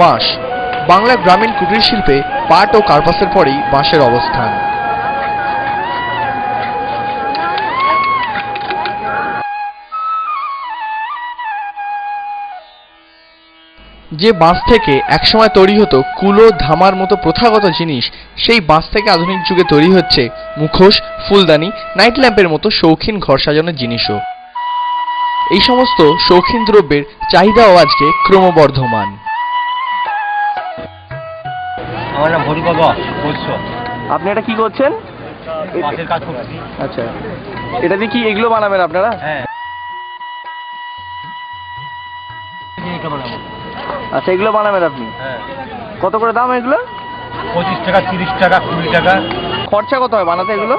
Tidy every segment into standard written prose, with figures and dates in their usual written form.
বাঁশ। বাংলার গ্রামীণ কুটির শিল্পে পাট ও কার্পাসের পরেই বাঁশের অবস্থান। যে বাঁশ থেকে একসময় তৈরি হতো কুলো, ধামার মতো প্রথাগত জিনিস, সেই বাঁশ থেকে আধুনিক যুগে তৈরি হচ্ছে মুখোশ, ফুলদানি, নাইট ল্যাম্পের মতো শৌখিন ঘর সাজানোর জিনিসও। এই সমস্ত শৌখিন দ্রব্যের চাহিদাও আজকে ক্রমবর্ধমান। আমার নাম হরি বাবা বৈশ্য। আপনি এটা কি করছেন? বাঁশের কাজ করছি। আচ্ছা, এটা দিয়ে কি এগুলো বানাবেন আপনারা? হ্যাঁ, এইটা বানাবো। আচ্ছা, এগুলো বানাবেন আপনি? হ্যাঁ। কত করে দাম এগুলো? 25 টাকা, 30 টাকা, 20 টাকা। খরচা কত হয় বানাতে এগুলো?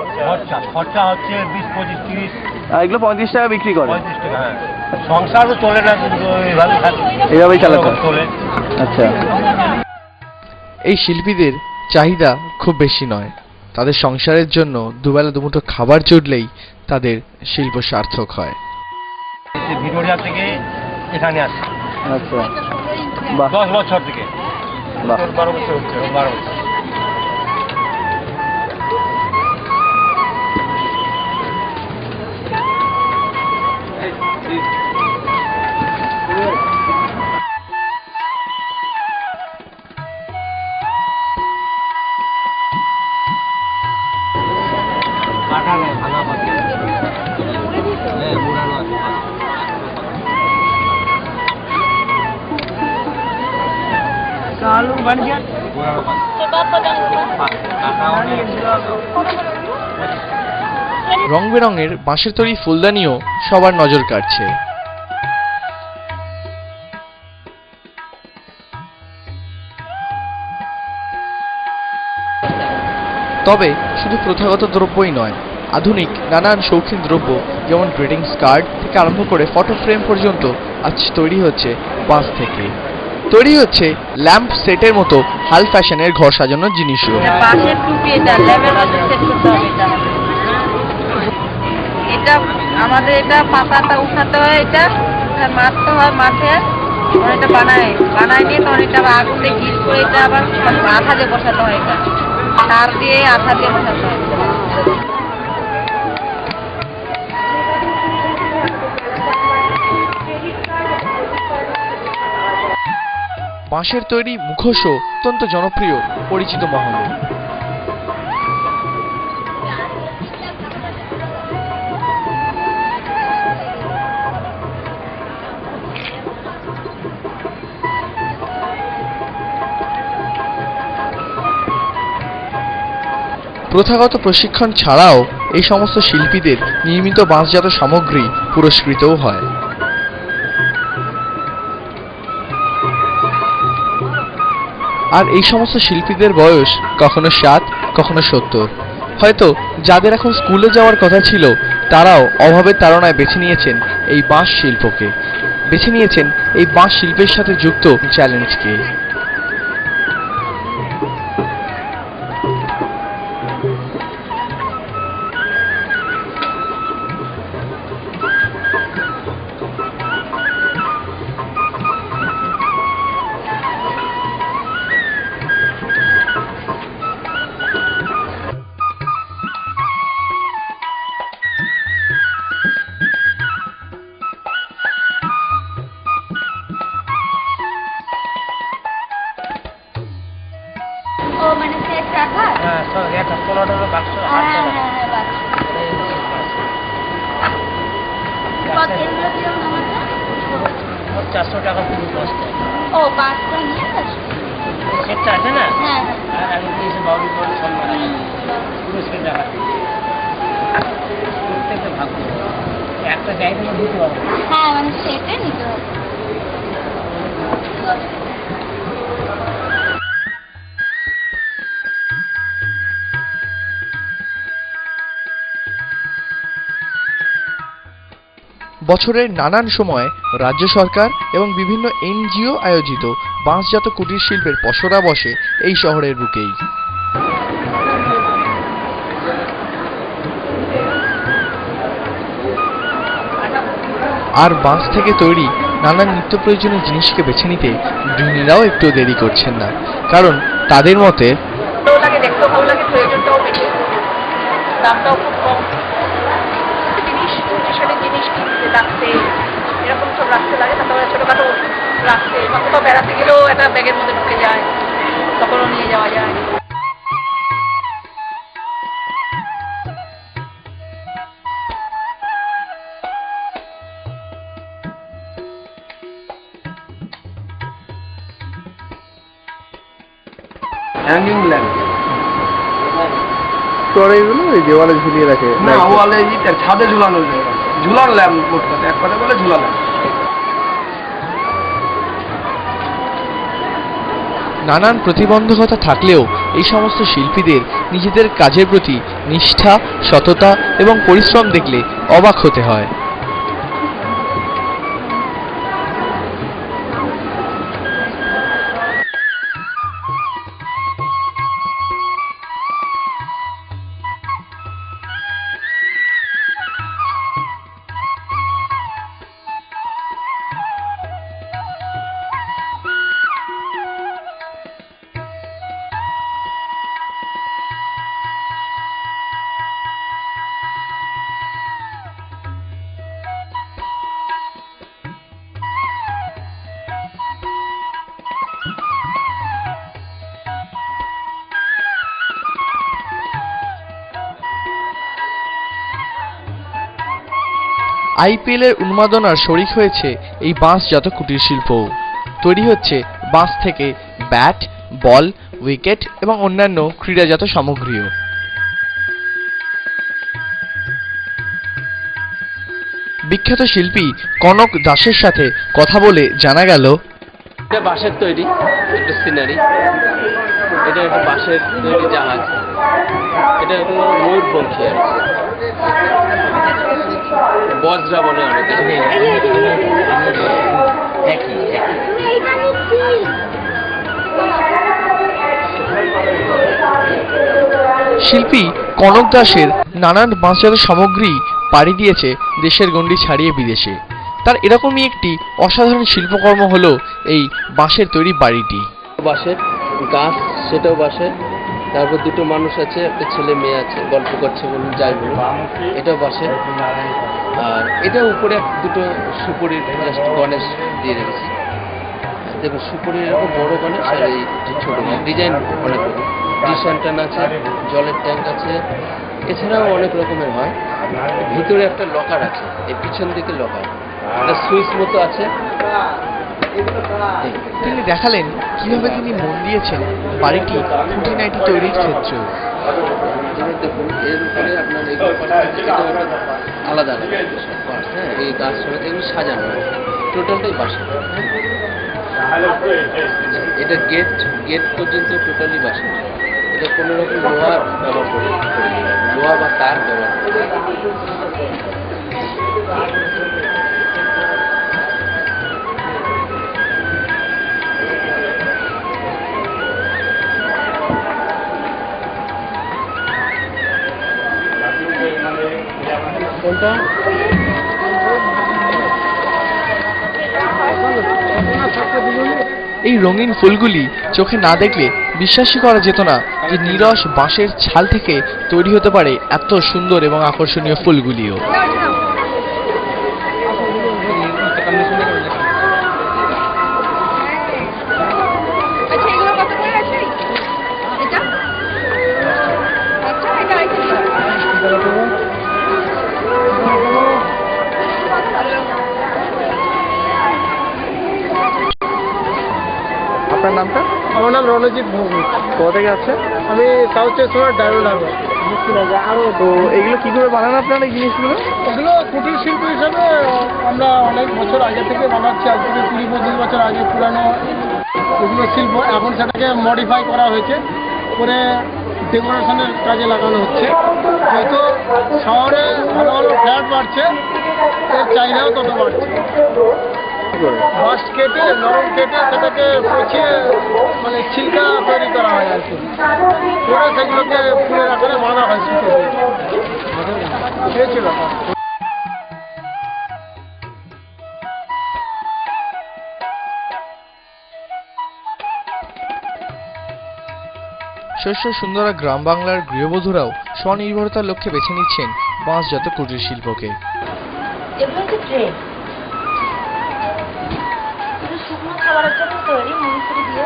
খরচা হচ্ছে 20, 25, 30। আর এগুলো 35 টাকা বিক্রি করে? 35 টাকা। হ্যাঁ, সংসারও চলে না, কিন্তু এইভাবেই চালাতে চলে। আচ্ছা, এই শিল্পীদের চাহিদা খুব বেশি নয়। তাদের সংসারের জন্য দুবেলা দুমুঠো খাবার জুটলেই তাদের শিল্প সার্থক হয়। ভিক্টোরিয়া থেকে এখানে আসছে। আচ্ছা, বাহ, 10 বছর থেকে। বাহ। 12 বছর হচ্ছে, 12 বছর। রং বেরঙের বাঁশের তৈরি ফুলদানিও সবার নজর কাড়ছে। তবে শুধু প্রথাগত দ্রব্যই নয়, আধুনিক নানান শৌখিন দ্রব্য যেমন গ্রিটিংস কার্ড থেকে আরম্ভ করে ফটো ফ্রেম পর্যন্ত আজ তৈরি হচ্ছে বাঁশ থেকে। তৈরি হচ্ছে ল্যাম্প সেটের মতো হাল ফ্যাশনের ঘর সাজানোর জিনিসও। বাঁশের টুপি, এটা ল্যাম্পের পাশে সেট করতে হবে। এটা আমাদের এটা পাতাটা উঠাতে হয়, এটা মারতে হয় মাঠে, এটা বানায় নিয়ে তখন এটা আবার আগুন দিয়ে হিট করে এটা আবার আঠা দিয়ে বসাতে হয়। এটা তার দিয়ে আঠা দিয়ে বসাতে হয়। বাঁশের তৈরি মুখোশও অত্যন্ত জনপ্রিয়, পরিচিত মহলে। প্রথাগত প্রশিক্ষণ ছাড়াও এই সমস্ত শিল্পীদের নির্মিত বাঁশজাত সামগ্রী পুরস্কৃতও হয়। আর এই সমস্ত শিল্পীদের বয়স কখনো 7, কখনো 70। হয়তো যাদের এখন স্কুলে যাওয়ার কথা ছিল, তারাও অভাবের তাড়নায় বেছে নিয়েছেন এই বাঁশ শিল্পকে, বেছে নিয়েছেন এই বাঁশ শিল্পের সাথে যুক্ত চ্যালেঞ্জকে। ও মানে সেট রাখা? হ্যাঁ, সব একটা 16 বাক্স। হ্যাঁ হ্যাঁ হ্যাঁ, বাস। কত এগুলো কিরকম আমারটা? 400 টাকা পুরো বস্তা। ও, 5টা নিয়ে আসো। সেটটা আছে না? হ্যাঁ হ্যাঁ। আর আমি দিয়েছি বাউরি বড় সম্মান পুরো সেট টাকা। প্রত্যেকটা ভাগ করে একটা জায়গায় দিতে হবে। হ্যাঁ, মানে সেটে নিতে হবে। বছরের নানান সময় রাজ্য সরকার এবং বিভিন্ন এনজিও আয়োজিত বাঁশজাত কুটির শিল্পের পসরা বসে এই শহরের বুকেই। আর বাঁশ থেকে তৈরি নানান নিত্য প্রয়োজনীয় জিনিসকে বেছে নিতে গৃহিণীরাও একটু দেরি করছেন না, কারণ তাদের মতে ভালো লাগে, দেখতেও ভালো লাগে, প্রয়োজনটাও বেশি, দামটাও খুব কম। জিনিস নিউট্রিশনের জিনিস কিনতে রাখতে এরকম সব রাখতে লাগে, তারপরে ছোটোখাটো ওষুধ রাখতে বা কোথাও বেড়াতে গেলেও একটা ব্যাগের মধ্যে ঢুকে যায়, তখনও নিয়ে যাওয়া যায়। হ্যাঙ্গিং ল্যাম্প তোর এইগুলো ওই দেওয়ালে ঝুলিয়ে রাখে না, ওয়ালে ইটা ছাদে ঝুলানো যায়, ঝুলার ল্যাম্প করতে এক কথা বলে ঝুলা ল্যাম্প। নানান প্রতিবন্ধকতা থাকলেও এই সমস্ত শিল্পীদের নিজেদের কাজের প্রতি নিষ্ঠা, সততা এবং পরিশ্রম দেখলে অবাক হতে হয়। আইপিএল এর উন্মাদনার শরিক হয়েছে এই বাঁশজাত কুটির শিল্প। তৈরি হচ্ছে বাঁশ থেকে ব্যাট, বল, উইকেট এবং অন্যান্য ক্রীড়াজাত সামগ্রীও। বিখ্যাত শিল্পী কনক দাসের সাথে কথা বলে জানা গেল, এটা বাঁশের তৈরি একটা সিনারি, এটা একটা বাঁশের তৈরি জাহাজ, এটা হলো ময়ূরপঙ্খী আর কি। বজরা বলে অনেকে। শিল্পী কনক দাসের নানান বাঁশজাত সামগ্রী পাড়ি দিয়েছে দেশের গণ্ডি ছাড়িয়ে বিদেশে। তার এরকমই একটি অসাধারণ শিল্পকর্ম হলো এই বাঁশের তৈরি বাড়িটি। বাঁশের গাছ, সেটাও বাঁশের। তারপর দুটো মানুষ আছে, একটা ছেলে মেয়ে আছে, গল্প করছে বলুন, যাই বলুন, এটাও বাঁশের। আর এটা উপরে দুটো সুপুরির জাস্ট গণেশ দিয়ে রেখেছি। দেখুন সুপুরির এরকম বড় গণেশ আর এই ছোট ডিজাইন অনেক রকম, ডিশান্টান আছে, জলের ট্যাঙ্ক আছে, এছাড়াও অনেক রকমের হয়। ভিতরে একটা লকার আছে, এই পিছন দিকে লকার, একটা সুইচ মতো আছে। তিনি দেখালেন কিভাবে তিনি মন দিয়েছেন বাড়িটি খুঁটিনাটি তৈরির ক্ষেত্রে। দেখুন এর উপরে আপনার এগুলো আলাদা আলাদা সব পার্ট, হ্যাঁ, এই গাছ সমেত এগুলো সাজানো হয়, টোটালটাই বাঁশের। এটা গেট পর্যন্ত টোটালি বাঁশের। এটা কোনো রকম লোহা ব্যবহার করি, লোহা বা তার ব্যবহার করি। কোনটা? এই রঙিন ফুলগুলি চোখে না দেখলে বিশ্বাসই করা যেত না যে নিরস বাঁশের ছাল থেকে তৈরি হতে পারে এত সুন্দর এবং আকর্ষণীয় ফুলগুলিও। আচ্ছা এগুলো কত করে আছে? এটা? আচ্ছা এটা আপনার নামটা? আমার নাম রণজিৎ ভৌমিক, কোথা থেকে আছে? আমি সাউথ চব্বিশ ড্রাইভার। তো এগুলো কি করে বানান আপনারা এই জিনিসগুলো? এগুলো কুটির শিল্প হিসাবে আমরা অনেক বছর আগে থেকে বানাচ্ছি, আজ থেকে 20-25 বছর আগে পুরানো এগুলো শিল্প। এখন সেটাকে মডিফাই করা হয়েছে, করে ডেকোরেশনের কাজে লাগানো হচ্ছে। হয়তো শহরে ভালো ভালো ফ্ল্যাট বাড়ছে, এর চাহিদাও তত বাড়ছে। বাঁশ কেটে, নরম কেটে সেটাকে পচিয়ে মানে ছিলকা তৈরি করা হয় আর কি, করে সেগুলোকে ফুলের আকারে বাঁধা হয় সুতো দিয়ে। এই হচ্ছে ব্যাপার। শস্য সুন্দরা গ্রাম বাংলার গৃহবধূরাও স্বনির্ভরতার লক্ষ্যে বেছে নিচ্ছেন বাঁশজাত কুটির শিল্পকে। এগুলো হচ্ছে ট্রে, শুকনো খাবারের জন্য তৈরি, মুড়ি দিয়ে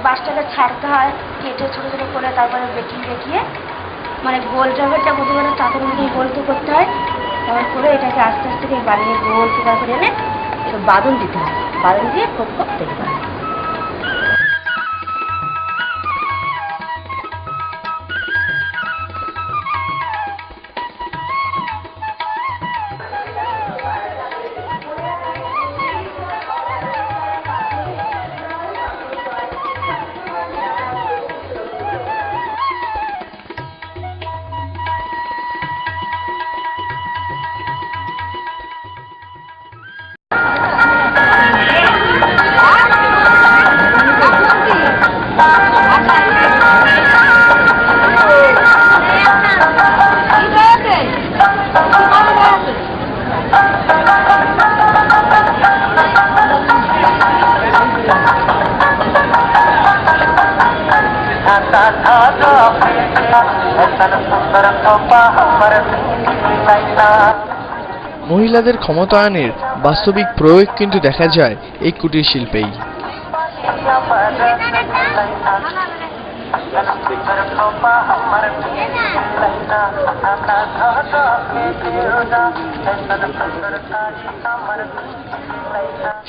বাঁশটাকে ছাড়তে হয়, কেটে ছোটো ছোটো করে তারপরে দেখিয়ে মানে গোল জায়গাটা প্রথমে চাঁদের মধ্যে গোল তো করতে হয়, তারপরে এটাকে আস্তে আস্তে বানিয়ে গোল করে এনে বাঁধন দিতে হয়, বাঁধন দিয়ে খোপ দেখতে হয়। মহিলাদের ক্ষমতায়নের বাস্তবিক প্রয়োগ কিন্তু দেখা যায় এই কুটির শিল্পেই।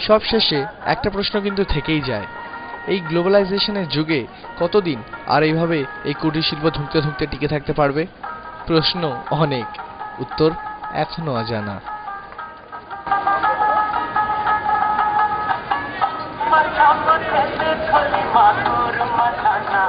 সবশেষে একটা প্রশ্ন কিন্তু থেকেই যায়, এই গ্লোবালাইজেশনের যুগে কতদিন আর এইভাবে এই কুটির শিল্প ধুঁকতে ধুঁকতে টিকে থাকতে পারবে? প্রশ্ন অনেক, উত্তর এখনো অজানা। মাথুর মাথানা